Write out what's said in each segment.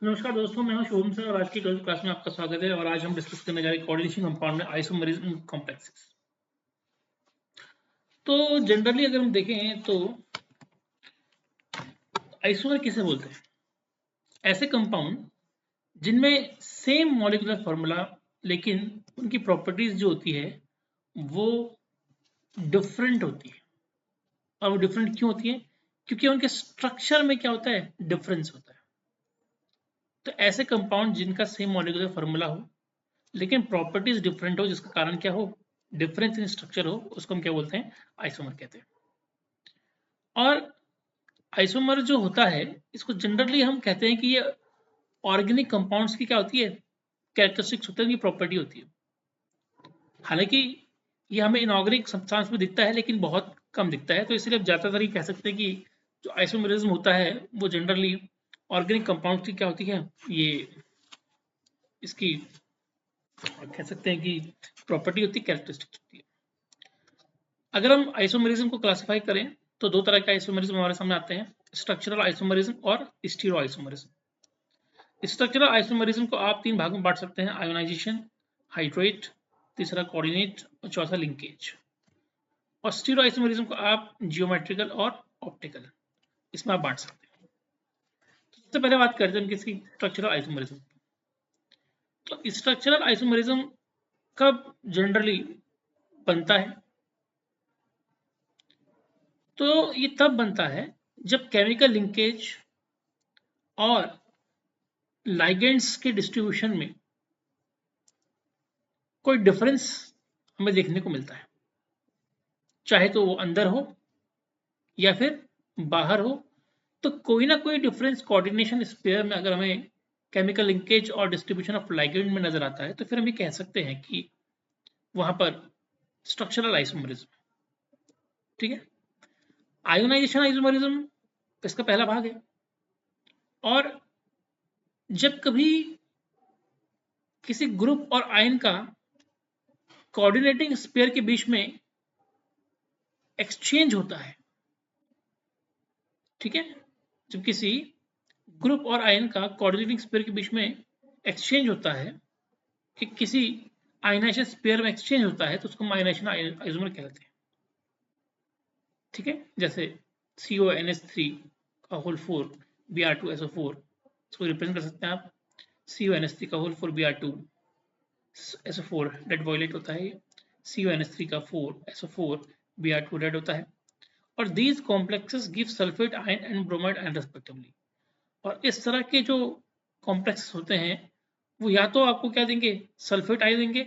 नमस्कार दोस्तों, मैं हूं शुभम सर और आज की 12वीं क्लास में आपका स्वागत है। और आज हम डिस्कस करने जा रहे हैं कोऑर्डिनेशन कंपाउंड में आइसोमरिज्म कॉम्प्लेक्सेस। तो जनरली अगर हम देखें तो आइसोमर किसे बोलते हैं? ऐसे कंपाउंड जिनमें सेम मॉलिक्यूलर फॉर्मूला लेकिन उनकी प्रॉपर्टीज जो होती है वो डिफरेंट होती है। और वो डिफरेंट क्यों होती है? क्योंकि उनके स्ट्रक्चर में क्या होता है, डिफरेंस होता है। तो ऐसे कंपाउंड जिनका सेम मॉलिक्यूलर फॉर्मूला हो लेकिन प्रॉपर्टीज डिफरेंट हो, जिसका कारण क्या हो, डिफरेंस इन स्ट्रक्चर हो, उसको हम क्या बोलते हैं, आइसोमर कहते हैं। और आइसोमर जो होता है इसको जनरली हम कहते हैं कि ये ऑर्गेनिक कंपाउंड्स की क्या होती है, कैरेक्टरिस्टिक्स होती है, इनकी प्रॉपर्टी होती है। हालांकि ये हमें इनऑर्गेनिक सब्सटेंस में दिखता है लेकिन बहुत कम दिखता है, तो इसलिए आप ज़्यादातर ये कह सकते हैं कि जो आइसोमरिज्म होता है वो जनरली ऑर्गेनिक कंपाउंड्स की क्या होती है, ये इसकी कह सकते हैं कि प्रॉपर्टी होती है, कैरेक्टरिस्टिक्स होती है। अगर हम आइसोमरिज्म को क्लासिफाई करें तो दो तरह के आइसोमरिज्म हमारे सामने आते हैं, स्ट्रक्चरल आइसोमरिज्म और स्टीरियो आइसोमरिज्म। स्ट्रक्चरल आइसोमरिज्म को आप तीन भागों में बांट सकते हैं, आयोनाइजेशन, हाइड्रेट, तीसरा कोऑर्डिनेट और चौथा लिंकेज। और स्टीरियो आइसोमरिज्म को आप जियोमेट्रिकल और ऑप्टिकल इसमें आप बांट सकते हैं। तो सबसे पहले बात करते हैं किसी स्ट्रक्चरल आइसोमरिज्म। तो स्ट्रक्चरल आइसोमरिज्म कब जनरली बनता है? तो ये तब बनता है जब केमिकल लिंकेज और लाइगेंड्स के डिस्ट्रीब्यूशन में कोई डिफरेंस हमें देखने को मिलता है, चाहे तो वो अंदर हो या फिर बाहर हो। तो कोई ना कोई डिफरेंस कोऑर्डिनेशन स्पेयर में अगर हमें केमिकल लिंकेज और डिस्ट्रीब्यूशन ऑफ लाइगेंड में नजर आता है तो फिर हम ये कह सकते हैं कि वहां पर स्ट्रक्चरल आइसोमरिज्म। ठीक है, आयोनाइजेशन आइसोमरिज्म इसका पहला भाग है। और जब कभी किसी ग्रुप और आयन का कोऑर्डिनेटिंग स्पेयर के बीच में एक्सचेंज होता है, ठीक है, जब किसी ग्रुप और आयन का कोऑर्डिनेटिंग स्पेयर के बीच में एक्सचेंज होता है, कि किसी आयनाइजेशन स्पेयर में एक्सचेंज होता है, तो उसको हम आयनाइजेशन आइसोमर कहते हैं। ठीक है, जैसे CONH3 का होल 4 Br2SO4, इसको रिप्रेजेंट कर सकते हैं आप CONH3 का whole 4 Br2 SO4 red violet होता है, CONH3 का 4 SO4 Br2 रेड होता है। और these complexes give sulfate ion and bromide ion respectively। और इस तरह के जो कॉम्प्लेक्सेस होते हैं वो या तो आपको क्या देंगे, सल्फेट आयन देंगे,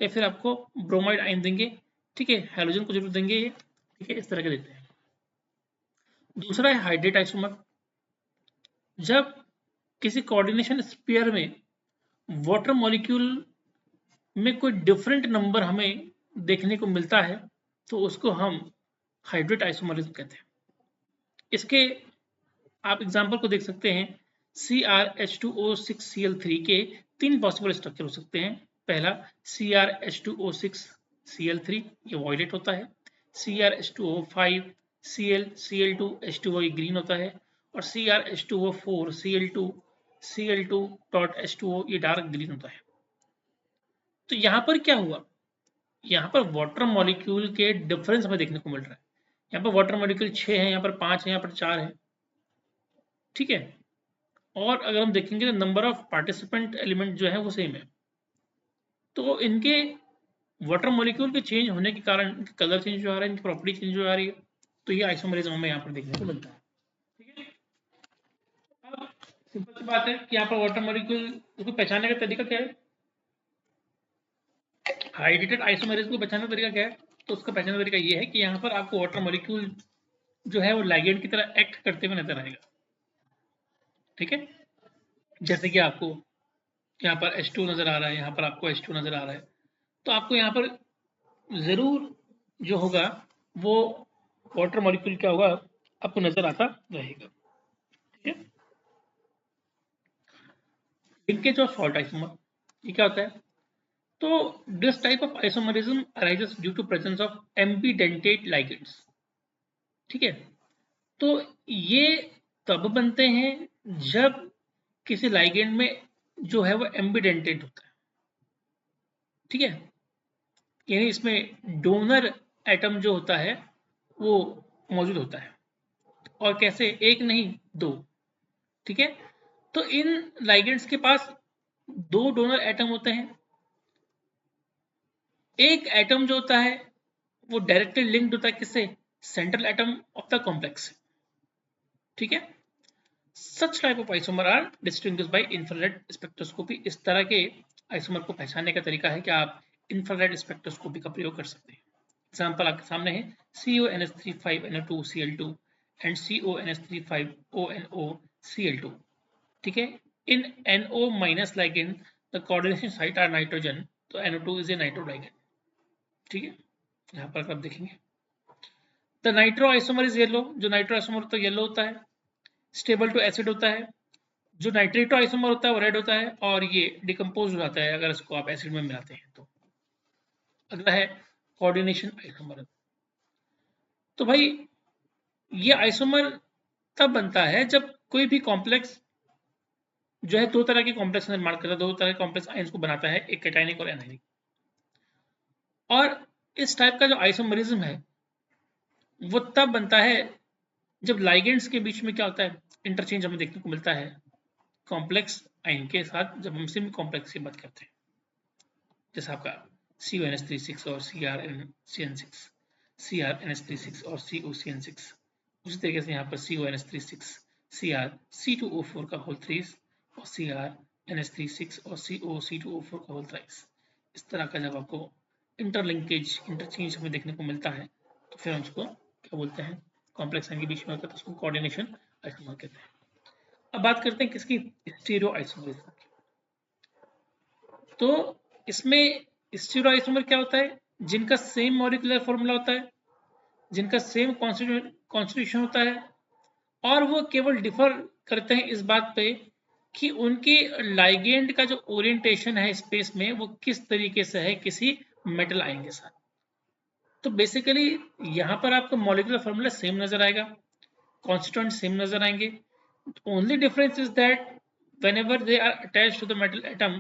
या फिर आपको ब्रोमाइड आयन देंगे। ठीक है, हैलोजन को जरूर देंगे ये। ठीक है, इस तरह के देते हैं। दूसरा है हाइड्रेट आइसोमर। जब किसी कोऑर्डिनेशन स्पेयर में वाटर मॉलिक्यूल में कोई डिफरेंट नंबर हमें देखने को मिलता है तो उसको हम हाइड्रेट आइसोमरिज्म कहते हैं। इसके आप एग्जाम्पल को देख सकते हैं, CrH2O6Cl3 के तीन पॉसिबल स्ट्रक्चर हो सकते हैं। पहला CrH2O6Cl3, ये वॉयलेट होता है। CrH2O5Cl2H2O, ये ग्रीन होता है। और CrH2O4Cl2Cl2.H2O, ये डार्क ग्रीन होता है। तो यहाँ पर क्या हुआ, यहाँ पर वाटर मॉलिक्यूल के डिफरेंस हमें देखने को मिल रहा है। यहाँ पर वाटर मॉलिक्यूल 6 है, यहाँ पर 5 है, यहाँ पर 4 है। ठीक है, और अगर हम देखेंगे तो नंबर ऑफ पार्टिसिपेंट एलिमेंट जो है वो सेम है। तो इनके वाटर मॉलिक्यूल के चेंज होने के कारण इनके कलर चेंज हो आ रहा है, इनकी प्रॉपर्टी चेंज हो आ रही है। तो ये आइसोमरिज्म हमें यहाँ पर देखने को मिलता है। ठीक है, अब सिंपल सी बात है कि यहाँ पर वाटर मॉलिक्यूल उसको पहचानने का तरीका क्या है, हाइड्रेटेड आइसोमरिज्म को पहचानने का तरीका क्या है? तो उसका पहचानने का तरीका ये है कि यहाँ पर आपको वाटर मॉलिक्यूल जो है वो लाइगेंड की तरह एक्ट करते हुए नजर आएगा। ठीक है, जैसे कि आपको यहाँ पर H2 नजर आ रहा है, यहाँ पर आपको H2 नजर आ रहा है, तो आपको यहाँ पर जरूर जो होगा वो वाटर मॉलिक्यूल क्या होगा, आपको नजर आता रहेगा। ठीक है, लिंकेज ऑफ सॉल्ट आइसोमर, ये क्या होता है? तो this type of isomerism arises due to presence of ambidentate ligands. ठीक है, तो ये तब बनते हैं जब किसी लाइगेंड में जो है वो एम्बिडेंटेड होता है, ठीक है, यानी इसमें डोनर एटम जो होता है वो मौजूद होता है। और कैसे, एक नहीं दो, ठीक है। तो इन लाइगेंड्स के पास दो डोनर एटम होते हैं। एक एटम जो होता है वो डायरेक्टली लिंक्ड होता है किससे, central atom of the complex, ठीक है। Such type of isomer are distinguished by infrared spectroscopy. इस तरह के आइसोमर को पहचानने का तरीका है कि आप इंफ्रारेड स्पेक्ट्रोस्कोपी का प्रयोग कर सकते हैं। एग्जाम्पल आपके सामने है CONH3 5NO2 Cl2 and CONH3 5ONO Cl2, ठीक है। In NO minus ligand the coordination site are nitrogen, तो NO2 is a nitro ligand, ठीक है। यहाँ पर आप देखेंगे the nitro isomer is yellow, जो नाइट्रो आइसोमर तो येलो होता है। स्टेबल टू एसिड होता है। जो नाइट्रेटो आइसोमर होता है वो रेड होता है और ये डिकम्पोज हो जाता है अगर इसको आप एसिड में मिलाते हैं तो। अगला है कोऑर्डिनेशन आइसोमर। तो भाई ये आइसोमर तब बनता है जब कोई भी कॉम्प्लेक्स जो है दो तरह के कॉम्प्लेक्स निर्माण करता है, दो तरह के कॉम्प्लेक्स आयंस को बनाता है, एक कैटायनिक और एनायनिक। और इस टाइप का जो आइसोमरिज्म है वो तब बनता है जब लाइगेंड्स के बीच में क्या होता है, इंटरचेंज हमें देखने को मिलता है कॉम्प्लेक्स आयन के साथ जब हम सिम कॉम्प्लेक्स की बात करते हैं, जैसे आपका CONH36 और CrNCN6, CrNH36 और COCN6। उसी तरीके से यहाँ पर CONH36 CrC2O4 का होल थ्रीस और CrNH36 और COC2O4 का होल थ्राइस। इस तरह का जब आपको इंटरलिंकेज इंटरचेंज हमें देखने को मिलता है तो फिर हम उसको क्या बोलते हैं, कॉम्प्लेक्स आयन के बीच में होता है तो उसको कोऑर्डिनेशन आइसोमर कहते हैं। अब बात करते हैं किसकी, स्टीरियो आइसोमरिज्म की। तो इसमें स्टीरियो आइसोमर क्या होता है, जिनका सेम मॉलिक्यूलर फॉर्मूला होता है, जिनका सेम कॉन्स्टिट्यूशन होता है, और वो केवल डिफर करते हैं इस बात पे कि उनकी लाइगेंड का जो ओरिएंटेशन है स्पेस में वो किस तरीके से है किसी मेटल आयन के साथ। तो बेसिकली यहाँ पर आपको मॉलिक्यूलर फॉर्मूला सेम नजर आएगा, कॉन्स्टिट्यूएंट सेम नजर आएंगे। Only difference is that whenever they are attached to the metal atom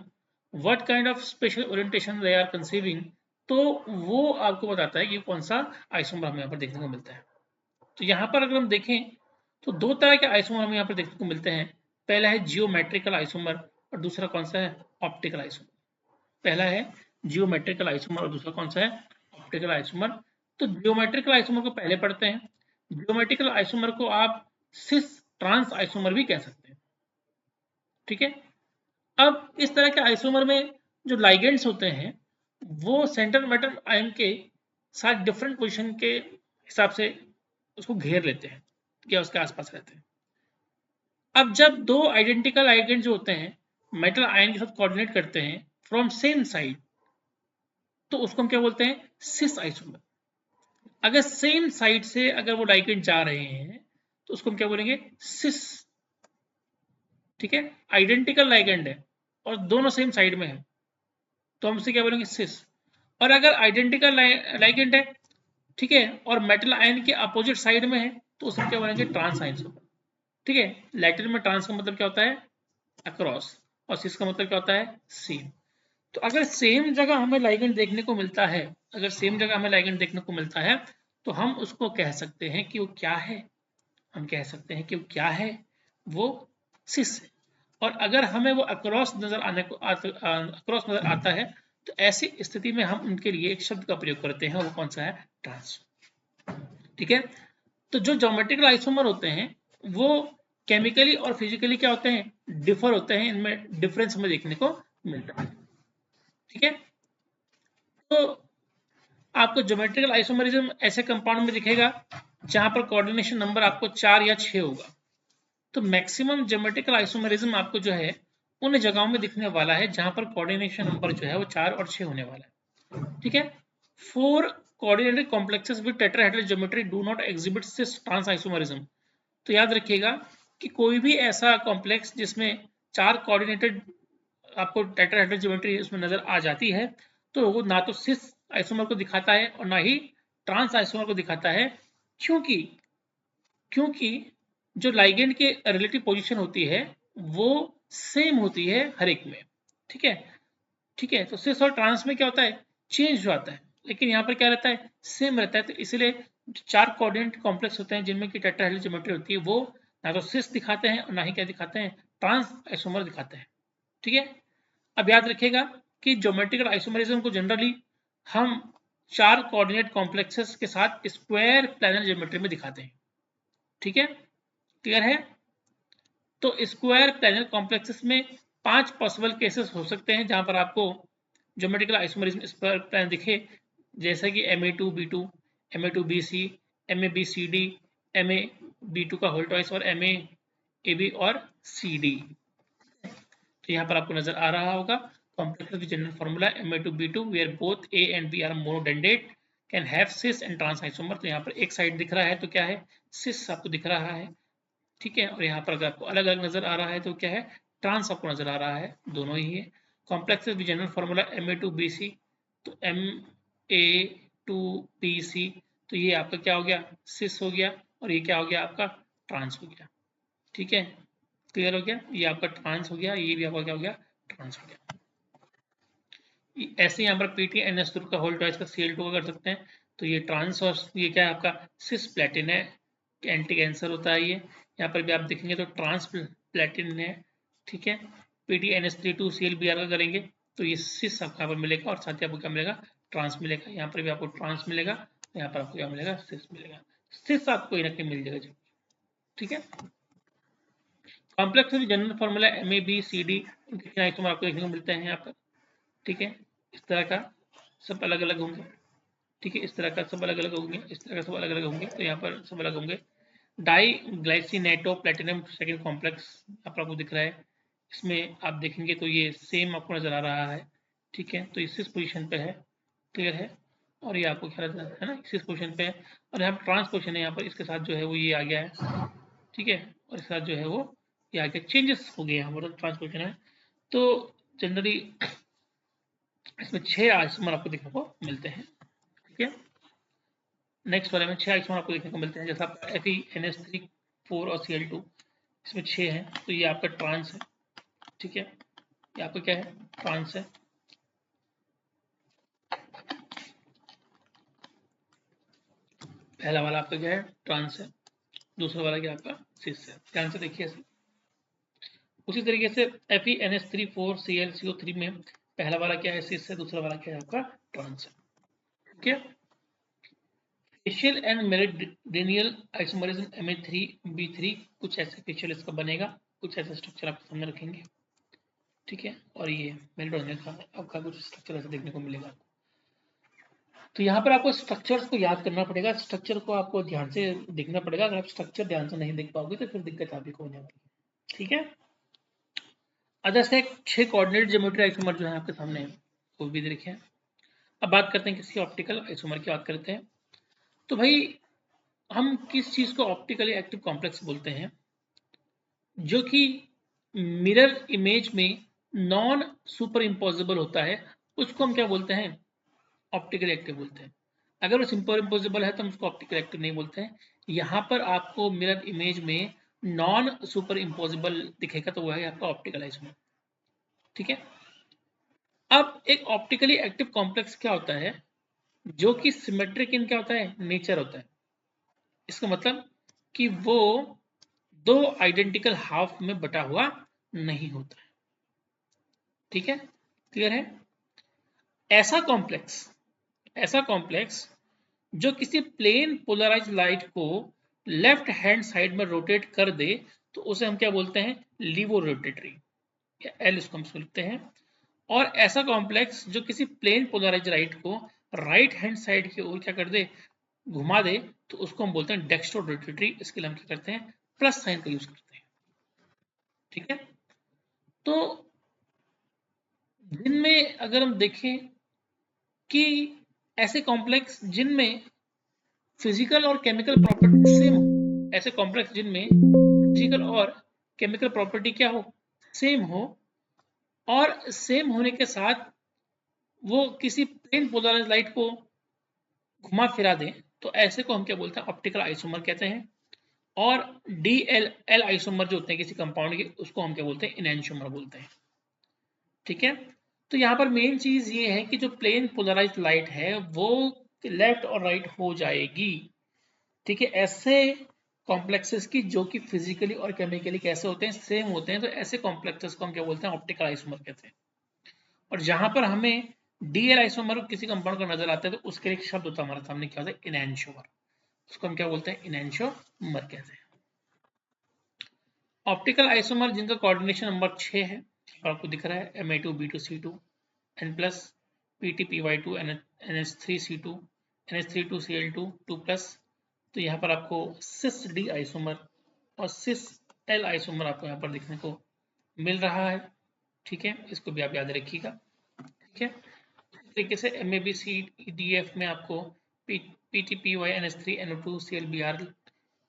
what kind of special orientation they are conceiving, तो वो आपको बताता है कि कौन सा आइसोमर हमें यहाँ पर देखने को मिलता है। तो यहाँ पर अगर हम देखें तो दो तरह के आइसोमर हमें यहाँ पर देखने को मिलते हैं। पहला है जियोमेट्रिकल आइसोमर और दूसरा कौन सा है, ऑप्टिकल आइसोमर। पहला है जियोमेट्रिकल आइसोमर और दूसरा कौन सा है, ऑप्टिकल आइसोमर। तो जियोमेट्रिकल आइसोमर को पहले पढ़ते हैं। जियोमेट्रिकल आइसोमर को आप सिस ट्रांस आइसोमर भी कह सकते हैं, ठीक है। अब इस तरह के आइसोमर में जो लाइगेंड्स होते हैं वो सेंट्रल मेटल आयन के साथ डिफरेंट पोजीशन के हिसाब से उसको घेर लेते हैं या उसके आसपास रहते हैं। अब जब दो आइडेंटिकल लाइगेंड जो होते हैं मेटल आयन के साथ कोऑर्डिनेट करते हैं फ्रॉम सेम साइड, तो उसको हम क्या बोलते हैं, सिस आइसोमर। अगर सेम साइड से अगर वो लाइगेंड जा रहे हैं तो उसको हम क्या बोलेंगे, सिस, ठीक है। आइडेंटिकल लाइगेंड है और दोनों सेम साइड में है तो हम उसे क्या बोलेंगे, सिस। और अगर आइडेंटिकल लाइगेंड है, ठीक है, और मेटल आयन के अपोजिट साइड में है तो उसे क्या बोलेंगे, ट्रांस आइसोमर, ठीक है। लैटिन में ट्रांस का मतलब क्या होता है, अक्रॉस, और सिस का मतलब क्या होता है, सेम। तो अगर सेम जगह हमें लाइगेंड देखने को मिलता है, अगर सेम जगह हमें लाइगेंड देखने को मिलता है तो हम उसको कह सकते हैं कि वो क्या है, हम कह सकते हैं कि वो क्या है, वो सिस है। और अगर हमें वो अक्रॉस नजर आता है तो ऐसी स्थिति में हम उनके लिए एक शब्द का प्रयोग करते हैं, वो कौन सा है, ट्रांस, ठीक है। तो जो ज्योमेट्रिकल आइसोमर होते हैं वो केमिकली और फिजिकली क्या होते हैं, डिफर होते हैं, इनमें डिफरेंस हमें देखने को मिलता है, ठीक है। तो आपको ज्योमेट्रिकल आइसोमरिज्म ऐसे कंपाउंड में दिखेगा जहां पर कोऑर्डिनेशन नंबर आपको 4 या 6 होगा। तो मैक्सिमम ज्योमेट्रिकल आइसोमरिज्म आपको जो है उन जगहों में दिखने वाला है जहां पर कोऑर्डिनेशन नंबर जो है वो 4 और 6 होने वाला है, ठीक है। 4 coordinated complexes with tetrahedral geometry do not exhibit cis trans isomerism। तो याद रखिएगा कि कोई भी ऐसा कॉम्प्लेक्स जिसमें 4 कोऑर्डिनेटेड आपको टेट्राहेड्रल ज्योमेट्री उसमें नजर आ जाती है तो वो ना तो सिस आइसोमर को दिखाता है और ना ही ट्रांस आइसोमर को दिखाता है, क्योंकि क्योंकि जो लाइगेंड के रिलेटिव पोजीशन होती है वो सेम होती है हर एक में। ठीक है, ठीक है। तो सिस और ट्रांस में क्या होता है, चेंज हो आता है, लेकिन यहाँ पर क्या रहता है, सेम रहता है। तो इसलिए चार कोऑर्डिनेट कॉम्प्लेक्स होते हैं जिनमें की टेट्राहेड्रल ज्योमेट्री होती है, वो ना तो सिस दिखाते हैं और ना ही क्या दिखाते हैं, ट्रांस आइसोमर दिखाते हैं। ठीक है, अब याद रखिएगा कि ज्योमेट्रिकल आइसोमरिज्म को जनरली हम चार कोऑर्डिनेट कॉम्प्लेक्सेस के साथ स्क्वायर प्लैनर ज्योमेट्री में दिखाते हैं। ठीक है, क्लियर है। तो स्क्वायर प्लैनर कॉम्प्लेक्सेस में 5 पॉसिबल केसेस हो सकते हैं जहां पर आपको ज्योमेट्रिकल आइसोमरिज्म स्क्वायर प्लैनर दिखे, जैसे कि Ma2B2, Ma2BC, MABCD, MAB2 का होल ट्वाइस और MAAB और CD। तो यहाँ पर आपको नजर आ रहा होगा कॉम्प्लेक्स की general formula Ma2B2 where both A and B are monodendate can have cis and trans isomer। तो यहाँ पर एक साइड दिख रहा है तो क्या है, cis आपको दिख रहा है। ठीक है, और यहाँ पर अगर आपको अलग अलग नजर आ रहा है तो क्या है, ट्रांस आपको नजर आ रहा है, दोनों ही है। Complex with general formula Ma2BC, तो Ma2BC, तो ये आपका क्या हो गया, सिस हो गया, और ये क्या हो गया आपका, ट्रांस हो गया। ठीक है, क्लियर हो गया, ये आपका ट्रांस हो गया, ये भी आपका क्या हो गया, ट्रांस हो गया। ऐसे यहाँ पर PTNS2 का होल ट्वाइस का Cl2 का कर सकते हैं, तो ये ट्रांस और ये क्या है आपका सिस प्लेटिन है, एंटी कैंसर होता है ये। यहाँ पर भी आप देखेंगे तो ट्रांस प्लेटिन है। ठीक है, PTNS32ClBr का करेंगे तो ये सिस आपको यहाँ पर मिलेगा, और साथ ही आपको क्या मिलेगा, ट्रांस मिलेगा। यहाँ पर भी आपको ट्रांस मिलेगा, यहाँ पर आपको क्या मिलेगा, सिस मिलेगा। सिस आपको कहीं ना कहीं मिल जाएगा। ठीक है, कॉम्प्लेक्स में जनरल फॉर्मूला MABCD, इनके आइसोमर आपको देखने को मिलते हैं यहाँ पर। ठीक है, इस तरह का सब अलग अलग होंगे। ठीक है, इस तरह का सब अलग अलग होंगे, इस तरह का सब अलग अलग होंगे, तो यहाँ पर सब अलग होंगे। Di glycinato platinum second complex यहाँ पर आपको दिख रहा है, इसमें आप देखेंगे तो ये सेम आपको नजर आ रहा है। ठीक है, तो इस पोजीशन पे है, क्लियर है, और ये आपको क्या नजर है ना, इस पोजीशन पे है, और यहाँ पर ट्रांस पोजीशन है, यहाँ पर इसके साथ जो है वो ये आ गया है। ठीक है, और इसके साथ जो है वो ये आ गया, चेंजेस हो गए यहाँ पर, ट्रांस पोजीशन है। तो जनरली इसमें 6 आइसोमर आपको देखने को मिलते हैं। ठीक है, नेक्स्ट वाले में 6 आइसोमर आपको देखने को मिलते हैं, जैसा आपका FeNH3 4 और Cl2, इसमें 6 है, तो ये आपका ट्रांस है। ठीक है, ये आपका क्या है, ट्रांस है। पहला वाला आपका क्या है, ट्रांस है, दूसरा वाला क्या आपका सिस है। ध्यान से देखिए। उसी तरीके से FeNH3 4 ClCO3 में पहला वाला क्या है, सिस है, दूसरा वाला क्या है आपका ट्रांस है। ठीक है, facial and meridional isomerism Ma3B3, कुछ ऐसे फेशियल इसका बनेगा, कुछ ऐसा स्ट्रक्चर आपके सामने रखेंगे। ठीक है, और ये मेरिडियनल का आपका कुछ स्ट्रक्चर ऐसा देखने को मिलेगा। तो यहाँ पर आपको स्ट्रक्चर्स को याद करना पड़ेगा, स्ट्रक्चर को आपको ध्यान से देखना पड़ेगा। अगर आप स्ट्रक्चर ध्यान से नहीं देख पाओगे तो फिर दिक्कत आप ही को होने वाली है। ठीक है, अदर से 6 कोऑर्डिनेट ज्योमेट्री आइसोमर जो है आपके सामने है, वो भी देखें। अब बात करते हैं किसी ऑप्टिकल आइसोमर की बात करते हैं। तो भाई हम किस चीज को ऑप्टिकली एक्टिव कॉम्प्लेक्स बोलते हैं, जो कि मिरर इमेज में नॉन सुपर इम्पोजिबल होता है, उसको हम क्या बोलते हैं, ऑप्टिकली एक्टिव बोलते हैं। अगर वो सुपर इम्पोजिबल है तो हम उसको ऑप्टिकल एक्टिव नहीं बोलते हैं। यहाँ पर आपको मिरर इमेज में नॉन सुपर इम्पोजिबल दिखेगा तो वो है आपका ऑप्टिकल आइसोमर। ठीक है, अब एक ऑप्टिकली एक्टिव कॉम्प्लेक्स क्या होता है, जो कि सिमेट्रिक इन क्या होता है, नेचर होता है। इसका मतलब कि वो दो आइडेंटिकल हाफ में बटा हुआ नहीं होता है। ठीक है, क्लियर है। ऐसा कॉम्प्लेक्स जो किसी प्लेन पोलराइज लाइट को लेफ्ट हैंड साइड में रोटेट कर दे तो उसे हम क्या बोलते हैं, लीवो रोटेटरी, या एल इसको हम लिखते हैं। और ऐसा कॉम्प्लेक्स जो किसी प्लेन पोलराइज लाइट को राइट हैंड साइड की ओर क्या कर दे, घुमा दे, तो उसको हम बोलते हैं डेक्स्ट्रो रोटेटरी। इसके लिए हम क्या करते हैं, प्लस साइन का यूज करते हैं। ठीक है, तो जिनमें अगर हम देखें कि ऐसे कॉम्प्लेक्स जिनमें फिजिकल और केमिकल प्रॉपर्टी सेम, ऐसे कॉम्प्लेक्स जिनमें फिजिकल और केमिकल प्रॉपर्टी क्या हो, सेम हो, और सेम होने के साथ वो किसी प्लेन पोलराइज्ड लाइट को घुमा फिरा दें, तो ऐसे को हम क्या बोलते हैं, ऑप्टिकल आइसोमर कहते हैं। और DL आइसोमर जो होते हैं किसी कंपाउंड के, उसको हम क्या बोलते हैं, इनैंशियोमर बोलते हैं। ठीक है, तो यहाँ पर मेन चीज ये है कि जो प्लेन पोलराइज्ड लाइट है वो लेफ्ट और राइट हो जाएगी। ठीक है, ऐसे कॉम्प्लेक्सेस की जो कि फिजिकली और केमिकली कैसे होते हैं, सेम होते हैं, तो ऐसे कॉम्प्लेक्सेस को हम क्या बोलते हैं, ऑप्टिकल आइसोमर कहते हैं। और जहां पर हमें DL आइसोमर किसी कंपाउंड का नजर आता है तो उसके लिए एक शब्द होता है हमारे सामने, क्या होता है, इनैंशियोमर। उसको हम क्या बोलते हैं, इनैंशियोमर कहते हैं। ऑप्टिकल आइसोमर जिनका कोऑर्डिनेशन नंबर 6 है, और आपको दिख रहा है Ma2B2C2 N plus PTPY2 NH3C2 NH32Cl2 2 plus. तो यहाँ पर आपको सिस D आइसोमर और सिस L आइसोमर आपको यहाँ पर देखने को मिल रहा है। ठीक है, इसको भी आप याद रखिएगा। ठीक है, इस तरीके से MABCDF में आपको PTPY NH3NO2ClBr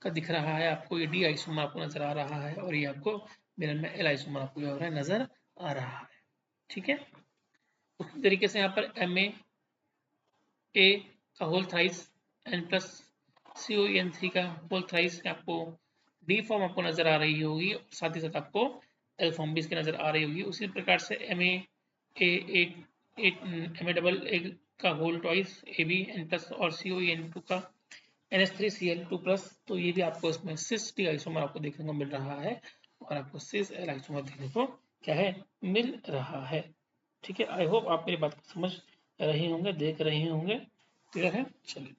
का दिख रहा है, आपको ये D आइसोमर आपको नजर आ रहा है, और ये आपको मिलन में L आइसोमर आपको क्या हो रहा है, नजर आ रहा है। ठीक है, उसी तरीके से यहाँ पर MA का whole thrice N plus CON3 का होल थ्राइस आपको D फॉर्म आपको नजर आ रही होगी, साथ ही साथ आपको L फॉर्म भी इसके नजर आ रही होगी। उसी प्रकार से MA डबल ए का whole twice AB N plus और CON2 का NH3Cl2 प्लस, तो ये भी आपको इसमें सिस D आइसोमर आपको देखने को मिल रहा है, और आपको सिस L आइसोमर देखने को क्या है, मिल रहा है। ठीक है, आई होप आप मेरी बात को समझ रहे होंगे, देख रहे होंगे। क्लियर है, चलिए।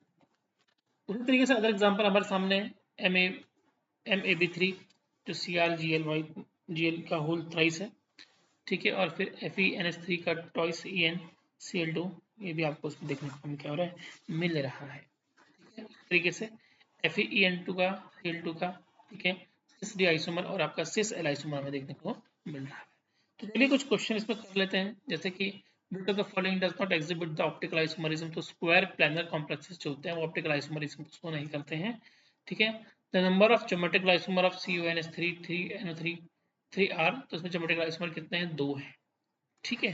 उसी तरीके से अदर एग्जांपल हमारे सामने MAB3 जो CrGl का होल थ्राइस है। ठीक है, और फिर FeNH3 का टॉइस EnCl2, ये भी आपको उसमें देखने को क्या हो रहा है, मिल रहा है। ठीक है, इस तरीके से FeN2 का Cl2 का, ठीक है, सिस D आइसोमर और आपका सिस L आइसोमर हमें देखने को मिल रहा है। तो चलिए कुछ क्वेश्चन इसमें कर लेते हैं, जैसे कि which of the following does not exhibit the optical isomerism, तो स्क्वायर प्लैनर कॉम्प्लेक्सेस जो होते हैं वो ऑप्टिकल आइसोमरिज्म को शो नहीं करते हैं। ठीक है, the number of geometrical isomer of CuNH3 3NO3 3R, तो इसमें ज्योमेट्रिकल आइसोमर कितने हैं, 2 हैं। ठीक है,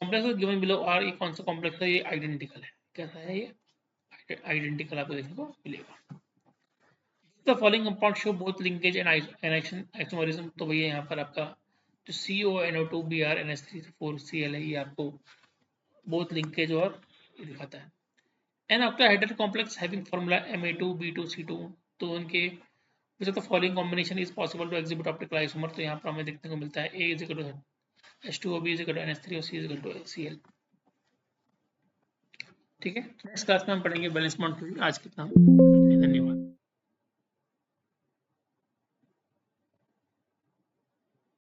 कॉम्प्लेक्स गिवन बिलो आर, ये कौन सा कॉम्प्लेक्स है, ये आइडेंटिकल है। कैसा है ये, आइडेंटिकल आपको देखने को मिलेगा। The following compound show both linkage and isomerism, तो भैया यहाँ पर आपका जो CONO2Br NH3 4Cl है, ये आपको बोथ लिंकेज और ये दिखाता है। An octahedral complex having formula Ma2B2C2, तो उनके which of the following combination is possible to exhibit optical isomer, तो यहाँ पर हमें देखने को मिलता है A is equal to H2O, B is equal to NH3 और C is equal to Cl। ठीक है, नेक्स्ट क्लास में हम पढ़ेंगे बैलेंस बॉन्ड थ्योरी। आज कितना